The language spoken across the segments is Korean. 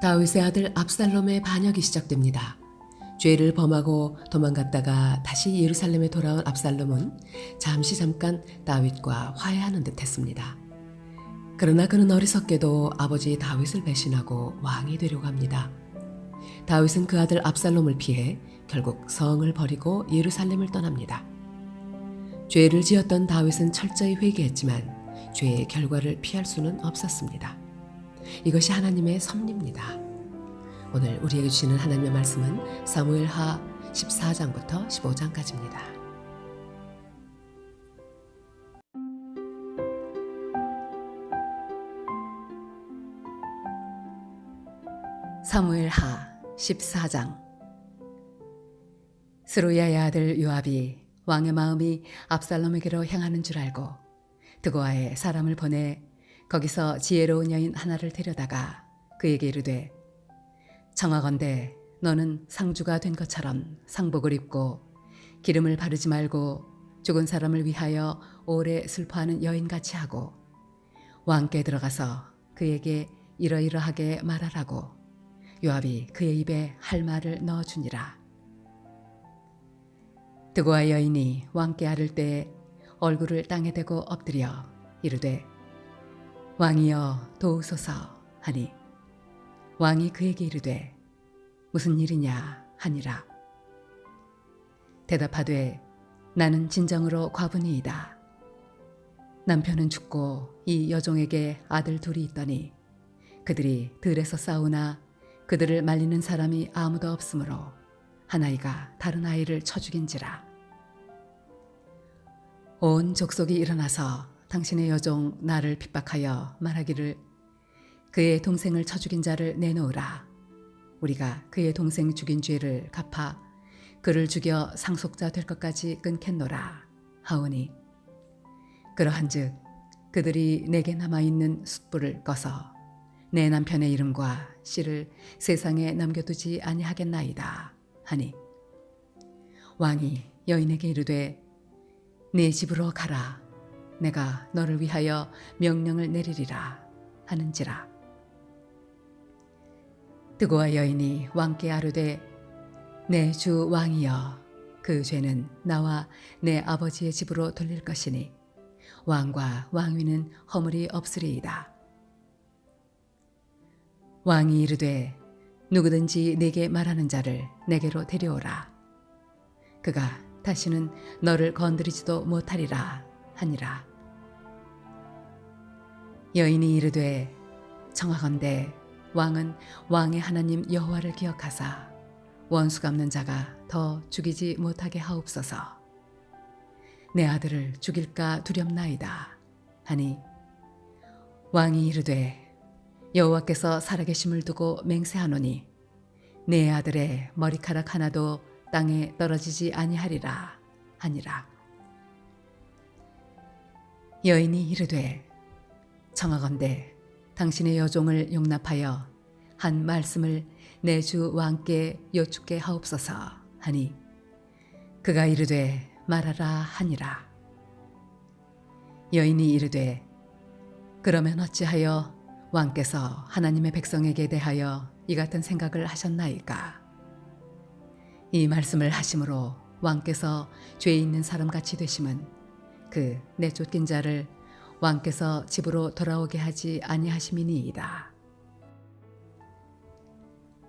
다윗의 아들 압살롬의 반역이 시작됩니다. 죄를 범하고 도망갔다가 다시 예루살렘에 돌아온 압살롬은 잠깐 다윗과 화해하는 듯 했습니다. 그러나 그는 어리석게도 아버지 다윗을 배신하고 왕이 되려고 합니다. 다윗은 그 아들 압살롬을 피해 결국 성을 버리고 예루살렘을 떠납니다. 죄를 지었던 다윗은 철저히 회개했지만 죄의 결과를 피할 수는 없었습니다. 이것이 하나님의 섭리입니다. 오늘 우리에게 주시는 하나님의 말씀은 사무엘하 14장부터 15장까지입니다. 사무엘하 14장. 스루야의 아들 요압이 왕의 마음이 압살롬에게로 향하는 줄 알고 드고아에 사람을 보내 거기서 지혜로운 여인 하나를 데려다가 그에게 이르되, 청하건대 너는 상주가 된 것처럼 상복을 입고 기름을 바르지 말고 죽은 사람을 위하여 오래 슬퍼하는 여인같이 하고 왕께 들어가서 그에게 이러이러하게 말하라고 요압이 그의 입에 할 말을 넣어주니라. 드고아 여인이 왕께 아를 때에 얼굴을 땅에 대고 엎드려 이르되, 왕이여 도우소서 하니 왕이 그에게 이르되, 무슨 일이냐 하니라. 대답하되, 나는 진정으로 과부니이다. 남편은 죽고 이 여종에게 아들 둘이 있더니 그들이 들에서 싸우나 그들을 말리는 사람이 아무도 없으므로 한 아이가 다른 아이를 쳐 죽인지라. 온 족속이 일어나서 당신의 여종 나를 핍박하여 말하기를, 그의 동생을 쳐 죽인 자를 내놓으라. 우리가 그의 동생 죽인 죄를 갚아 그를 죽여 상속자 될 것까지 끊겠노라 하오니, 그러한즉 그들이 내게 남아있는 숯불을 꺼서 내 남편의 이름과 씨를 세상에 남겨두지 아니하겠나이다 하니, 왕이 여인에게 이르되, 네 집으로 가라. 내가 너를 위하여 명령을 내리리라 하는지라. 드고아 여인이 왕께 아뢰되, 내 주 왕이여, 그 죄는 나와 내 아버지의 집으로 돌릴 것이니 왕과 왕위는 허물이 없으리이다. 왕이 이르되, 누구든지 내게 말하는 자를 내게로 데려오라. 그가 다시는 너를 건드리지도 못하리라 하니라. 여인이 이르되, 청하건대 왕은 왕의 하나님 여호와를 기억하사 원수 갚는 자가 더 죽이지 못하게 하옵소서. 내 아들을 죽일까 두렵나이다 하니, 왕이 이르되, 여호와께서 살아계심을 두고 맹세하노니 내 아들의 머리카락 하나도 땅에 떨어지지 아니하리라 하니라. 여인이 이르되, 청하건대 당신의 여종을 용납하여 한 말씀을 내 주 왕께 여쭙게 하옵소서 하니, 그가 이르되 말하라 하니라. 여인이 이르되, 그러면 어찌하여 왕께서 하나님의 백성에게 대하여 이 같은 생각을 하셨나이까? 이 말씀을 하심으로 왕께서 죄 있는 사람같이 되심은 그 내쫓긴 자를 왕께서 집으로 돌아오게 하지 아니하심이니이다.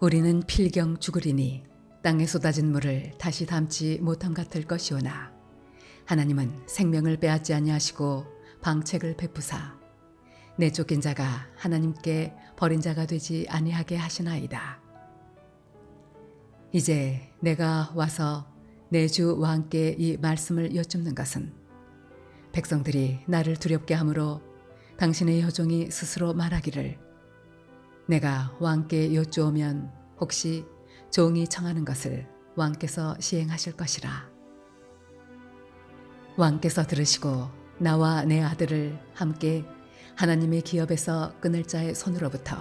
우리는 필경 죽으리니 땅에 쏟아진 물을 다시 담지 못함 같을 것이오나 하나님은 생명을 빼앗지 아니하시고 방책을 베푸사 내쫓긴 자가 하나님께 버린 자가 되지 아니하게 하시나이다. 이제 내가 와서 내 주 왕께 이 말씀을 여쭙는 것은 백성들이 나를 두렵게 하므로 당신의 여종이 스스로 말하기를, 내가 왕께 여쭈오면 혹시 종이 청하는 것을 왕께서 시행하실 것이라. 왕께서 들으시고 나와 내 아들을 함께 하나님의 기업에서 끊을 자의 손으로부터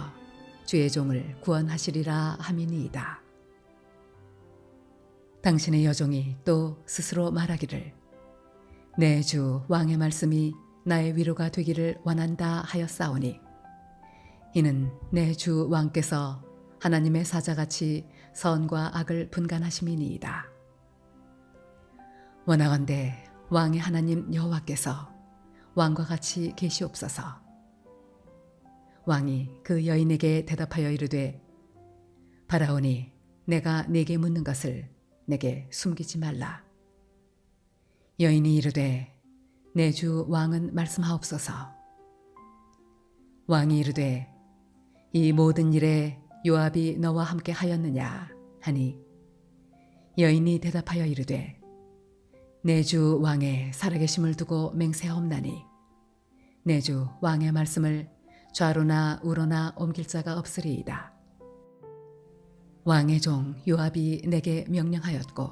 주의 종을 구원하시리라 함이니이다. 당신의 여종이 또 스스로 말하기를, 내 주 왕의 말씀이 나의 위로가 되기를 원한다 하였사오니, 이는 내 주 왕께서 하나님의 사자같이 선과 악을 분간하심이니이다. 원하건대 왕의 하나님 여호와께서 왕과 같이 계시옵소서. 왕이 그 여인에게 대답하여 이르되 바라오니 내가 네게 묻는 것을 내게 숨기지 말라. 여인이 이르되 내 주 왕은 말씀하옵소서. 왕이 이르되 이 모든 일에 요압이 너와 함께 하였느냐 하니 여인이 대답하여 이르되 내 주 왕의 살아계심을 두고 맹세하옵나니 내 주 왕의 말씀을 좌로나 우로나 옮길 자가 없으리이다. 왕의 종 요압이 내게 명령하였고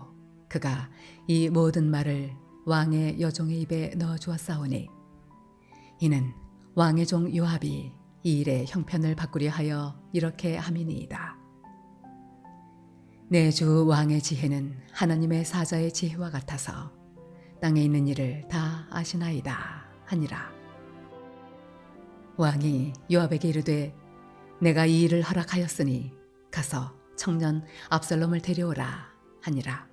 그가 이 모든 말을 왕의 여종의 입에 넣어 주었사오니 이는 왕의 종 요압이 이 일의 형편을 바꾸려 하여 이렇게 함이니이다. 내 주 왕의 지혜는 하나님의 사자의 지혜와 같아서 땅에 있는 일을 다 아시나이다 하니라. 왕이 요압에게 이르되 내가 이 일을 허락하였으니 가서 청년 압살롬을 데려오라 하니라.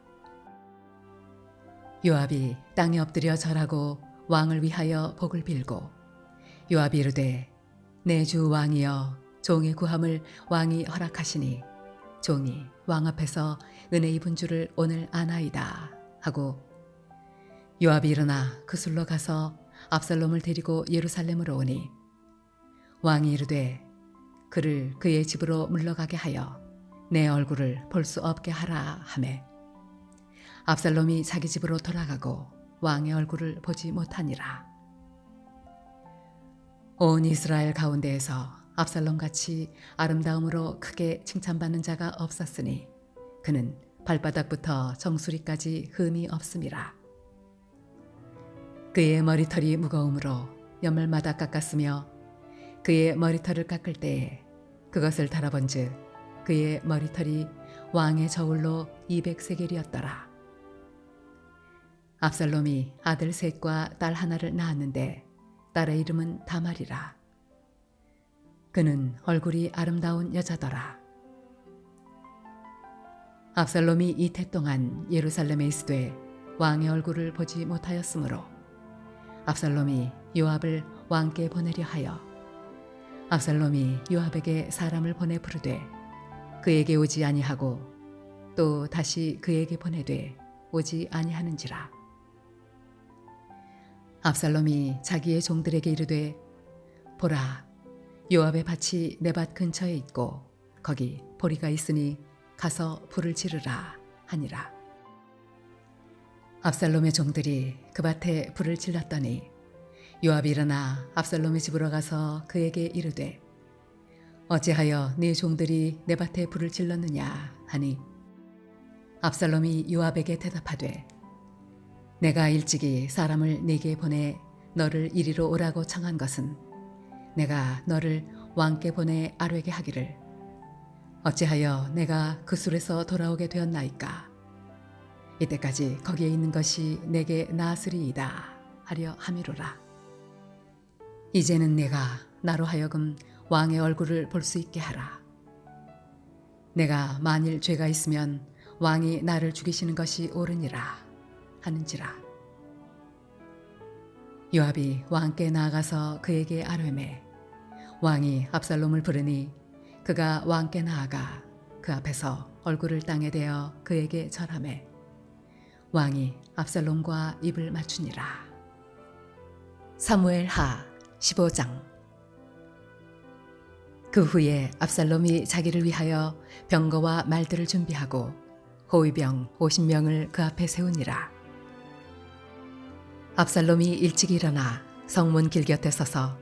요압이 땅에 엎드려 절하고 왕을 위하여 복을 빌고 요압이 이르되 내 주 왕이여 종의 구함을 왕이 허락하시니 종이 왕 앞에서 은혜 입은 줄을 오늘 아나이다 하고 요압이 일어나 그 술로 가서 압살롬을 데리고 예루살렘으로 오니 왕이 이르되 그를 그의 집으로 물러가게 하여 내 얼굴을 볼 수 없게 하라 하매 압살롬이 자기 집으로 돌아가고 왕의 얼굴을 보지 못하니라. 온 이스라엘 가운데에서 압살롬같이 아름다움으로 크게 칭찬받는 자가 없었으니 그는 발바닥부터 정수리까지 흠이 없음이라. 그의 머리털이 무거우므로 연말마다 깎았으며 그의 머리털을 깎을 때에 그것을 달아본즉 그의 머리털이 왕의 저울로 200세겔이었더라. 압살롬이 아들 셋과 딸 하나를 낳았는데 딸의 이름은 다말이라. 그는 얼굴이 아름다운 여자더라. 압살롬이 이태 동안 예루살렘에 있으되 왕의 얼굴을 보지 못하였으므로 압살롬이 요압을 왕께 보내려 하여 압살롬이 요압에게 사람을 보내 부르되 그에게 오지 아니하고 또 다시 그에게 보내되 오지 아니하는지라. 압살롬이 자기의 종들에게 이르되 보라 요압의 밭이 내 밭 근처에 있고 거기 보리가 있으니 가서 불을 지르라 하니라. 압살롬의 종들이 그 밭에 불을 질렀더니 요압이 일어나 압살롬의 집으로 가서 그에게 이르되 어찌하여 네 종들이 내 밭에 불을 질렀느냐 하니 압살롬이 요압에게 대답하되 내가 일찍이 사람을 네게 보내 너를 이리로 오라고 청한 것은 내가 너를 왕께 보내 아뢰게 하기를 어찌하여 내가 그 술에서 돌아오게 되었나이까. 이때까지 거기에 있는 것이 내게 나으리이다 하려 함이로라. 이제는 내가 나로 하여금 왕의 얼굴을 볼 수 있게 하라. 내가 만일 죄가 있으면 왕이 나를 죽이시는 것이 옳으니라 하는지라. 요압이 왕께 나아가서 그에게 아뢰매 왕이 압살롬을 부르니 그가 왕께 나아가 그 앞에서 얼굴을 땅에 대어 그에게 절하매 왕이 압살롬과 입을 맞추니라. 사무엘 하 15장. 그 후에 압살롬이 자기를 위하여 병거와 말들을 준비하고 호위병 50명을 그 앞에 세우니라. 압살롬이 일찍 일어나 성문 길 곁에 서서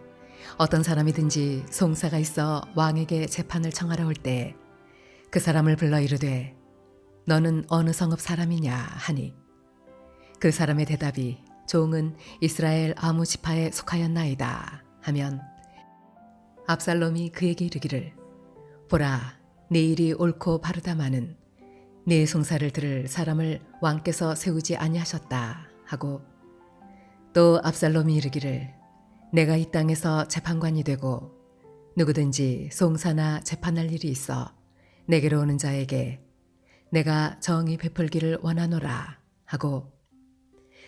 어떤 사람이든지 송사가 있어 왕에게 재판을 청하러 올 때 그 사람을 불러 이르되 너는 어느 성읍 사람이냐 하니 그 사람의 대답이 종은 이스라엘 아무 지파에 속하였나이다 하면 압살롬이 그에게 이르기를 보라 네 일이 옳고 바르다마는 네 송사를 들을 사람을 왕께서 세우지 아니하셨다 하고 또 압살롬이 이르기를 내가 이 땅에서 재판관이 되고 누구든지 송사나 재판할 일이 있어 내게로 오는 자에게 내가 정의 베풀기를 원하노라 하고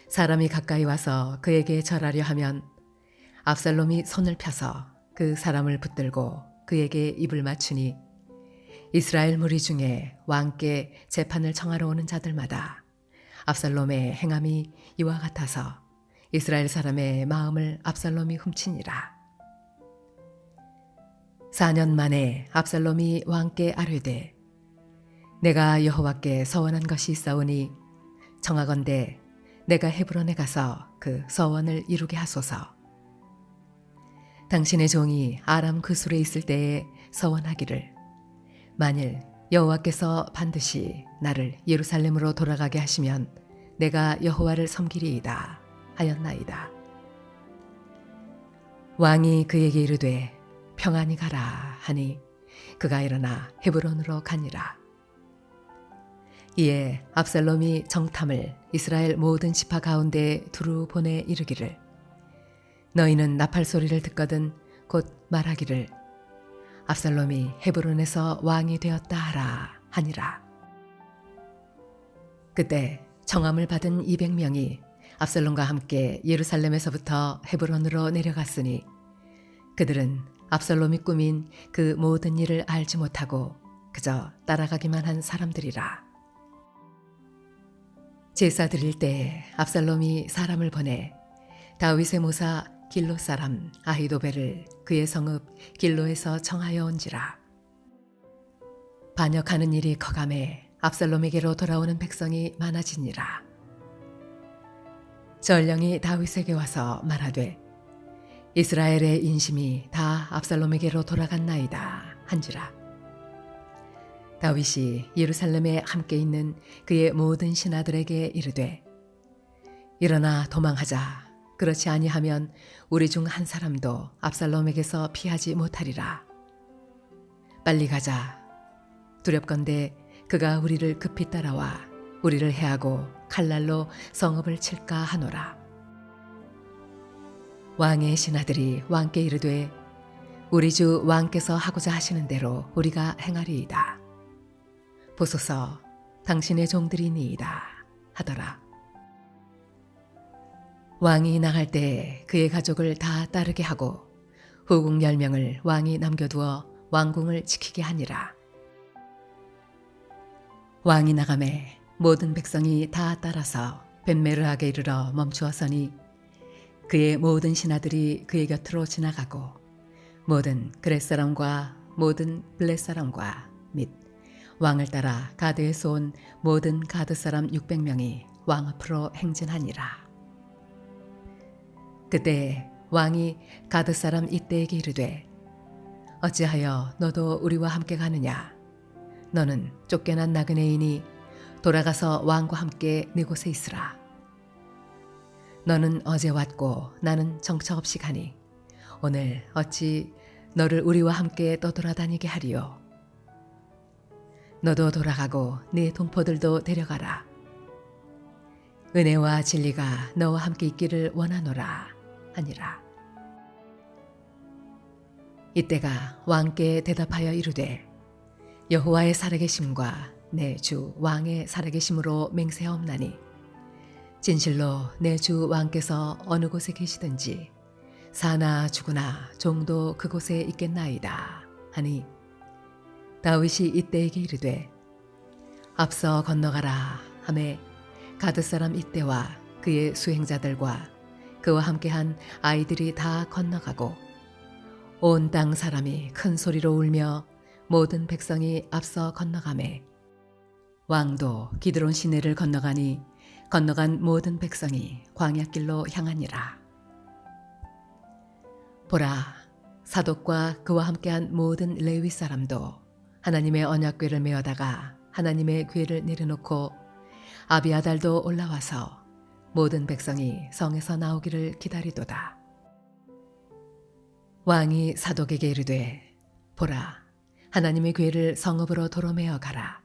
사람이 가까이 와서 그에게 절하려 하면 압살롬이 손을 펴서 그 사람을 붙들고 그에게 입을 맞추니 이스라엘 무리 중에 왕께 재판을 청하러 오는 자들마다 압살롬의 행함이 이와 같아서 이스라엘 사람의 마음을 압살롬이 훔치니라. 4년 만에 압살롬이 왕께 아뢰되 내가 여호와께 서원한 것이 있사오니 청하건대 내가 헤브론에 가서 그 서원을 이루게 하소서. 당신의 종이 아람 그술에 있을 때에 서원하기를 만일 여호와께서 반드시 나를 예루살렘으로 돌아가게 하시면 내가 여호와를 섬기리이다 하였나이다. 왕이 그에게 이르되 평안히 가라 하니 그가 일어나 헤브론으로 가니라. 이에 압살롬이 정탐을 이스라엘 모든 지파 가운데 두루 보내 이르기를 너희는 나팔 소리를 듣거든 곧 말하기를 압살롬이 헤브론에서 왕이 되었다 하라 하니라. 그때 청함을 받은 200명이 압살롬과 함께 예루살렘에서부터 헤브론으로 내려갔으니 그들은 압살롬이 꾸민 그 모든 일을 알지 못하고 그저 따라가기만 한 사람들이라. 제사 드릴 때 압살롬이 사람을 보내 다윗의 모사 길로 사람 아히도벨을 그의 성읍 길로에서 청하여 온지라. 반역하는 일이 커감해 압살롬에게로 돌아오는 백성이 많아지니라. 전령이 다윗에게 와서 말하되 이스라엘의 인심이 다 압살롬에게로 돌아갔나이다 한지라. 다윗이 예루살렘에 함께 있는 그의 모든 신하들에게 이르되 일어나 도망하자. 그렇지 아니하면 우리 중 한 사람도 압살롬에게서 피하지 못하리라. 빨리 가자. 두렵건대 그가 우리를 급히 따라와 우리를 해하고 칼날로 성읍을 칠까 하노라. 왕의 신하들이 왕께 이르되 우리 주 왕께서 하고자 하시는 대로 우리가 행하리이다. 보소서 당신의 종들이니이다 하더라. 왕이 나갈 때 그의 가족을 다 따르게 하고 후궁 10명을 왕이 남겨두어 왕궁을 지키게 하니라. 왕이 나가매 모든 백성이 다 따라서 벤메르하게 이르러 멈추었으니 그의 모든 신하들이 그의 곁으로 지나가고 모든 그렛 사람과 모든 블렛 사람과 및 왕을 따라 가드에서 온 모든 가드 사람 600명이 왕 앞으로 행진하니라. 그때 왕이 가드 사람 이때에게 이르되 어찌하여 너도 우리와 함께 가느냐? 너는 쫓겨난 나그네이니 돌아가서 왕과 함께 네 곳에 있으라. 너는 어제 왔고 나는 정처 없이 가니 오늘 어찌 너를 우리와 함께 떠돌아다니게 하리요? 너도 돌아가고 네 동포들도 데려가라. 은혜와 진리가 너와 함께 있기를 원하노라 하니라. 이때가 왕께 대답하여 이르되 여호와의 살아계심과 내 주 왕의 살아계심으로 맹세하옵나니 진실로 내 주 왕께서 어느 곳에 계시든지 사나 죽으나 종도 그곳에 있겠나이다 하니 다윗이 이때에게 이르되 앞서 건너가라 하매 가드 사람 이때와 그의 수행자들과 그와 함께한 아이들이 다 건너가고 온 땅 사람이 큰 소리로 울며 모든 백성이 앞서 건너가매 왕도 기드론 시내를 건너가니 건너간 모든 백성이 광야길로 향하니라. 보라, 사독과 그와 함께한 모든 레위 사람도 하나님의 언약궤를 메어다가 하나님의 궤를 내려놓고 아비아달도 올라와서 모든 백성이 성에서 나오기를 기다리도다. 왕이 사독에게 이르되 보라, 하나님의 궤를 성읍으로 도로 메어 가라.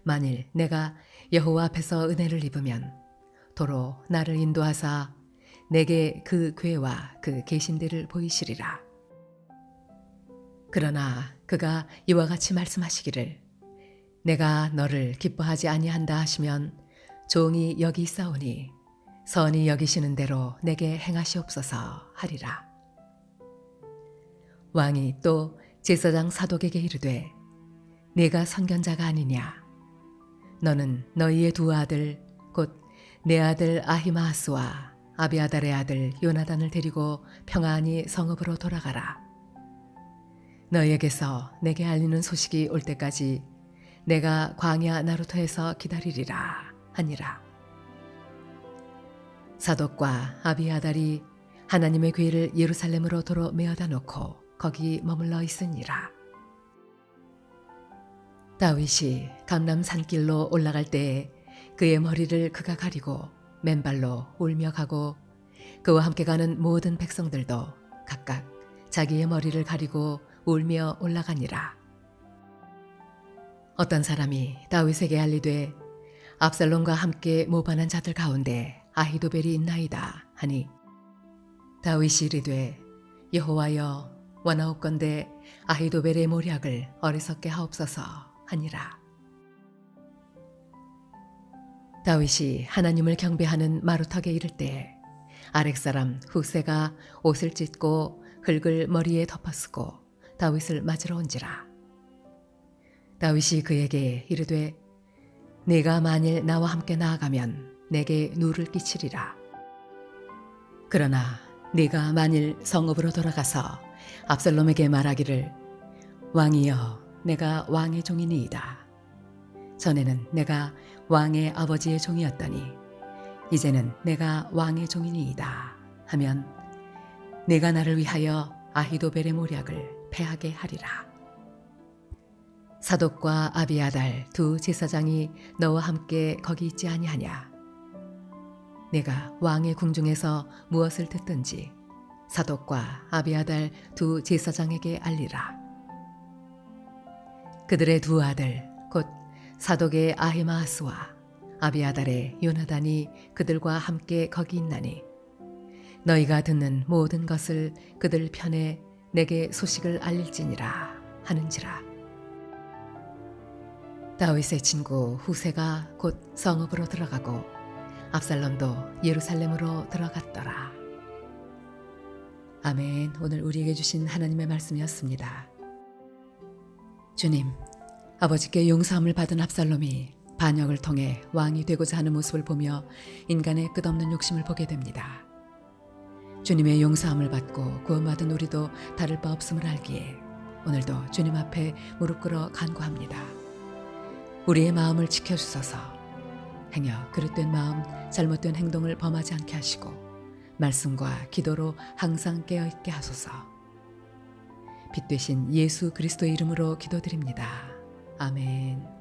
만일 내가 여호와 앞에서 은혜를 입으면 도로 나를 인도하사 내게 그 궤와 그 계신들을 보이시리라. 그러나 그가 이와 같이 말씀하시기를 내가 너를 기뻐하지 아니한다 하시면 종이 여기 있사오니 선히 여기시는 대로 내게 행하시옵소서 하리라. 왕이 또 제사장 사독에게 이르되 네가 선견자가 아니냐. 너는 너희의 두 아들 곧 내 아들 아히마아스와 아비아달의 아들 요나단을 데리고 평안히 성읍으로 돌아가라. 너희에게서 내게 알리는 소식이 올 때까지 내가 광야 나루터에서 기다리리라 하니라. 사독과 아비아달이 하나님의 궤를 예루살렘으로 도로 메어다 놓고 거기 머물러 있으니라. 다윗이 감람 산길로 올라갈 때에 그의 머리를 그가 가리고 맨발로 울며 가고 그와 함께 가는 모든 백성들도 각각 자기의 머리를 가리고 울며 올라가니라. 어떤 사람이 다윗에게 알리되 압살롬과 함께 모반한 자들 가운데 아히도벨이 있나이다 하니 다윗이 이르되 여호와여 원하옵건대 아히도벨의 모략을 어리석게 하옵소서 하니라. 다윗이 하나님을 경배하는 마루턱에 이를 때 아렉사람 훗세가 옷을 찢고 흙을 머리에 덮어쓰고 다윗을 맞으러 온지라. 다윗이 그에게 이르되 네가 만일 나와 함께 나아가면 내게 누를 끼치리라. 그러나 네가 만일 성읍으로 돌아가서 압살롬에게 말하기를 왕이여 내가 왕의 종이니이다. 전에는 내가 왕의 아버지의 종이었더니 이제는 내가 왕의 종이니이다 하면 내가 나를 위하여 아히도벨의 모략을 패하게 하리라. 사독과 아비아달 두 제사장이 너와 함께 거기 있지 아니하냐. 내가 왕의 궁중에서 무엇을 듣든지 사독과 아비아달 두 제사장에게 알리라. 그들의 두 아들 곧 사독의 아히마아스와 아비아달의 요나단이 그들과 함께 거기 있나니 너희가 듣는 모든 것을 그들 편에 내게 소식을 알릴지니라 하는지라. 다윗의 친구 후세가 곧 성읍으로 들어가고 압살롬도 예루살렘으로 들어갔더라. 아멘. 오늘 우리에게 주신 하나님의 말씀이었습니다. 주님, 아버지께 용서함을 받은 압살롬이 반역을 통해 왕이 되고자 하는 모습을 보며 인간의 끝없는 욕심을 보게 됩니다. 주님의 용서함을 받고 구원받은 우리도 다를 바 없음을 알기에 오늘도 주님 앞에 무릎 꿇어 간구합니다. 우리의 마음을 지켜주소서. 행여 그릇된 마음, 잘못된 행동을 범하지 않게 하시고 말씀과 기도로 항상 깨어있게 하소서. 빛 되신 예수 그리스도의 이름으로 기도드립니다. 아멘.